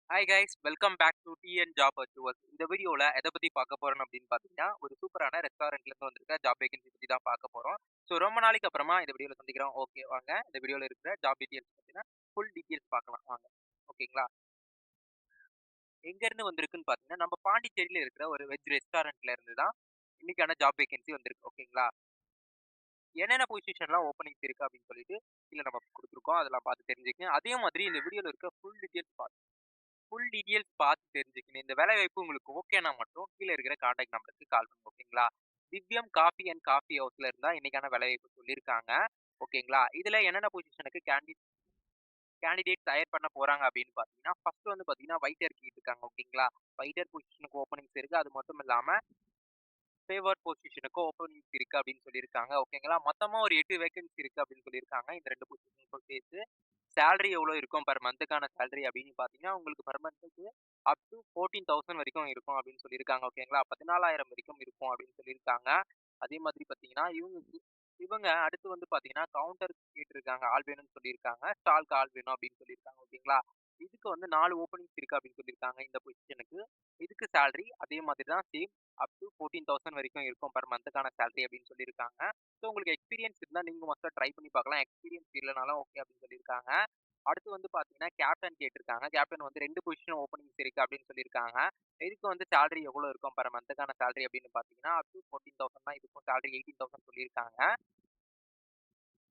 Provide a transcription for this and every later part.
Hi guys welcome back to TN job achievers. இந்த வீடியோல எதை பத்தி பார்க்க போறோம் அப்படின்னு பார்த்தீங்கன்னா, ஒரு சூப்பரான ரெஸ்டாரண்ட்ல இருந்து வந்திருக்க ஜாப் வேகன்சி பத்தி தான் பார்க்க போறோம். ஸோ ரொம்ப நாளைக்கு அப்புறமா இந்த வீடியோல சந்திக்கிறோம். ஓகே வாங்க இந்த வீடியோல இருக்கிற ஜாப் டீடைல்ஸ் பத்தின ஃபுல் டீடைல்ஸ் பார்க்கலாம் வாங்க. ஓகேங்களா? எங்க இருந்து வந்திருக்குன்னு பார்த்தீங்கன்னா, நம்ம பாண்டிச்சேரியில இருக்கிற ஒரு வெஜ் ரெஸ்டாரண்ட்ல இருந்து தான் இன்னைக்கான ஜாப் வேகன்சி வந்திருக்கு. ஓகேங்களா? என்னென்ன பொசிஷன்லாம் ஓப்பனிங்ஸ் இருக்கு அப்படின்னு சொல்லிட்டு கீழ நம்ம குடுத்துருக்கோம். அதெல்லாம் பார்த்து தெரிஞ்சுக்கங்க. அதே மாதிரி இந்த வீடியோல இருக்க ஃபுல் டீட்டெயில்ஸ் பார்த்து தெரிஞ்சுக்கணும். இந்த வேலைவாய்ப்பு உங்களுக்கு ஓகேனா மட்டும் கீழ இருக்கிற கான்டாக்ட் நம்பருக்கு கால் பண்ணுங்க. ஓகேங்களா? திவ்யம் காஃபி அண்ட் காஃபி ஹவுஸ்ல இருந்தா இன்னைக்கான வேலைவாய்ப்பு சொல்லியிருக்காங்க. ஓகேங்களா? இதுல என்னென்ன பொசிஷனுக்கு கேண்டிடேட் ஹையர் பண்ண போறாங்க அப்படின்னு பார்த்தீங்கன்னா, ஃபர்ஸ்ட் வந்து பார்த்தீங்கன்னா, வெயிட்டர் கேட்டுருக்காங்க. ஓகேங்களா? வெயிட்டர் பொசிஷனுக்கு ஓப்பனிங்ஸ் இருக்கு. அது மட்டும் இல்லாம ஃபேவர் பொசிஷனுக்கு ஓப்பனிங்ஸ் இருக்கு அப்படின்னு சொல்லியிருக்காங்க. ஓகேங்களா? மொத்தமா ஒரு 8 வேக்கன்சி இருக்கு அப்படின்னு சொல்லியிருக்காங்க. இந்த 2 பொசிஷனுக்கும் சேர்த்து. சேலரி எவ்வளோ இருக்கும் பெர் மந்த்துக்கான சேலரி அப்படின்னு பார்த்தீங்கன்னா, உங்களுக்கு பெர் மந்த்துக்கு அப் டூ 14,000 வரைக்கும் இருக்கும் அப்படின்னு சொல்லியிருக்காங்க. ஓகேங்களா? 14,000 வரைக்கும் இருக்கும் அப்படின்னு சொல்லியிருக்காங்க. அதே மாதிரி பார்த்தீங்கன்னா, இவங்க அடுத்து வந்து பார்த்தீங்கன்னா, கவுண்டர் கேட்டிருக்காங்க. ஆள் வேணும்னு சொல்லியிருக்காங்க. ஸ்டால்க்கு ஆள் வேணும் அப்படின்னு சொல்லியிருக்காங்க. ஓகேங்களா? இதுக்கு வந்து 4 ஓப்பனிங்ஸ் இருக்கு அப்படின்னு சொல்லியிருக்காங்க இந்த பொசிஷனுக்கு. இதுக்கு சேலரி அதே மாதிரி தான் சேம் அப் டூ 14,000 வரைக்கும் இருக்கும் பெர் மந்த்துக்கான சேலரி அப்படின்னு சொல்லியிருக்காங்க. ஸோ உங்களுக்கு எக்ஸ்பீரியன்ஸ் இருந்தா நீங்க மொத்தம் ட்ரை பண்ணி பார்க்கலாம். எக்ஸ்பீரியன்ஸ் இல்லனாலும் ஓகே அப்படின்னு சொல்லியிருக்காங்க. அடுத்து வந்து பார்த்தீங்கன்னா, கேப்டன் கேட்டிருக்காங்க. கேப்டன் வந்து 2 பொசிஷன் ஓப்பனிங்ஸ் இருக்கு அப்படின்னு சொல்லியிருக்காங்க. இதுக்கு வந்து சேலரி எவ்வளோ இருக்கும் பெர் மந்த்துக்கான சேலரி அப்படின்னு பார்த்தீங்கன்னா, அப் டூ 14,000 தான் இதுக்கும் சேலரி 18,000 சொல்லியிருக்காங்க.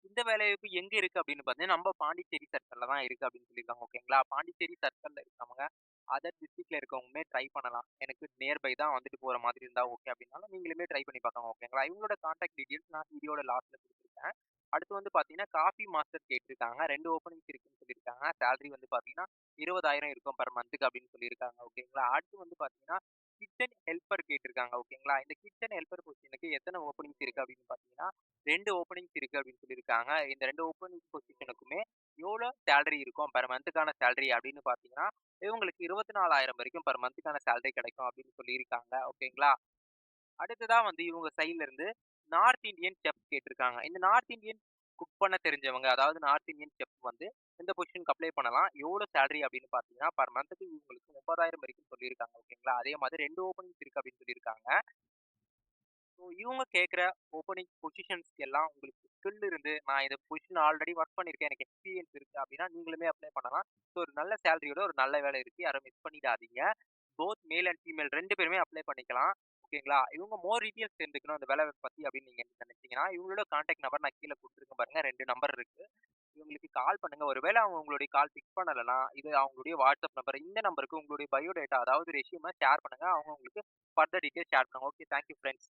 இந்த வேலைவாய்ப்பு எங்க இருக்கு அப்படின்னு பார்த்தீங்கன்னா, நம்ம பாண்டிச்சேரி சர்க்கிள்ல தான் இருக்கு அப்படின்னு சொல்லியிருக்காங்க. ஓகேங்களா? பாண்டிச்சேரி சர்க்கிள்ல இருக்கவங்க, அதர் டிஸ்ட்ரிக்ட்ல இருக்கவங்களுமே ட்ரை பண்ணலாம். எனக்கு நியர்பை தான் வந்துட்டு போற மாதிரி இருந்தா ஓகே அப்படின்னாலும், நீங்களுமே ட்ரை பண்ணி பார்க்கலாம். ஓகேங்களா? இவங்களோட கான்டாக்ட் டீட்டெயில்ஸ் நான் வீடியோட லாஸ்ட்ல குடுத்துருக்கேன். அடுத்து வந்து பார்த்தீங்கன்னா, காஃபி மாஸ்டர் கேட்டிருக்காங்க. 2 ஓப்பனிங்ஸ் இருக்குன்னு சொல்லியிருக்காங்க. சேலரி வந்து பார்த்தீங்கன்னா, 20,000 இருக்கும் பெர் மந்த்துக்கு அப்படின்னு சொல்லியிருக்காங்க. ஓகேங்களா? அடுத்து வந்து பார்த்தீங்கன்னா, கிச்சன் ஹெல்ப்பர் கேட்டிருக்காங்க. ஓகேங்களா? இந்த கிச்சன் ஹெல்ப்பர் பொசிஷனுக்கு எத்தன ஓப்பனிங்ஸ் இருக்கு அப்படின்னு பார்த்தீங்கன்னா, 2 ஓப்பனிங்ஸ் இருக்கு அப்படின்னு சொல்லியிருக்காங்க. இந்த 2 ஓப்பனிங் பொசிஷனுக்குமே எவ்வளோ சேலரி இருக்கும் பெர் மந்த்துக்கான சேலரி அப்படின்னு பார்த்தீங்கன்னா, இவங்களுக்கு 24,000 வரைக்கும் பெர் மந்த்துக்கான சேலரி கிடைக்கும் அப்படின்னு சொல்லியிருக்காங்க. ஓகேங்களா? அடுத்ததா வந்து இவங்க சைட்ல இருந்து நார்த் இந்தியன் செஃப் கேட்டிருக்காங்க. இந்த நார்த் இந்தியன் குக் பண்ண தெரிஞ்சவங்க, அதாவது நார்த் இந்தியன் செஃப் வந்து இந்த பொசிஷனுக்கு அப்ளை பண்ணலாம். எவ்வளோ சேலரி அப்படின்னு பார்த்தீங்கன்னா, பெர் மந்த்துக்கு இவங்களுக்கு 30,000 வரைக்கும் சொல்லியிருக்காங்க. ஓகேங்களா? அதே மாதிரி 2 ஓப்பனிங்ஸ் இருக்கு அப்படின்னு சொல்லியிருக்காங்க. ஸோ இவங்க கேட்குற ஓப்பனிங் பொசிஷன்ஸ்க்கு எல்லாம் உங்களுக்கு ஸ்கில் இருந்து, நான் இந்த பொசிஷன் ஆல்ரெடி ஒர்க் பண்ணியிருக்கேன். எனக்கு எக்ஸ்பீரியன்ஸ் இருக்கு அப்படின்னா, நீங்களுமே அப்ளை பண்ணலாம். ஸோ ஒரு நல்ல சேலரியோட ஒரு நல்ல வேலை இருக்கு. யாரும் மிஸ் பண்ணிடாதீங்க. போத் மேல் அண்ட் ஃபீமேல் 2 பேருமே அப்ளை பண்ணிக்கலாம். ஓகேங்களா? இவங்க மோர் டீட்டெயில்ஸ் தெரிஞ்சுக்கணும் இந்த வேலை பத்தி அப்படின்னு நீங்க நினைச்சீங்கன்னா, இவங்களோட கான்டாக்ட் நம்பர் நான் கீழ குடுத்துருக்கேன் பாருங்க. 2 நம்பர் இருக்கு. இவங்களுக்கு கால் பண்ணுங்க. ஒருவேளை அவங்க உங்களுடைய கால் பிக் பண்ணலன்னா, இது அவங்களுடைய வாட்ஸ்அப் நம்பர். இந்த நம்பருக்கு உங்களுடைய பயோடேட்டா அதாவது ரெஸ்யூம ஷேர் பண்ணுங்க. அவங்க உங்களுக்கு ஃபர்தர் டீட்டெயில்ஸ் ஷேர் பண்ணுவாங்க. ஓகே. Thank you friends.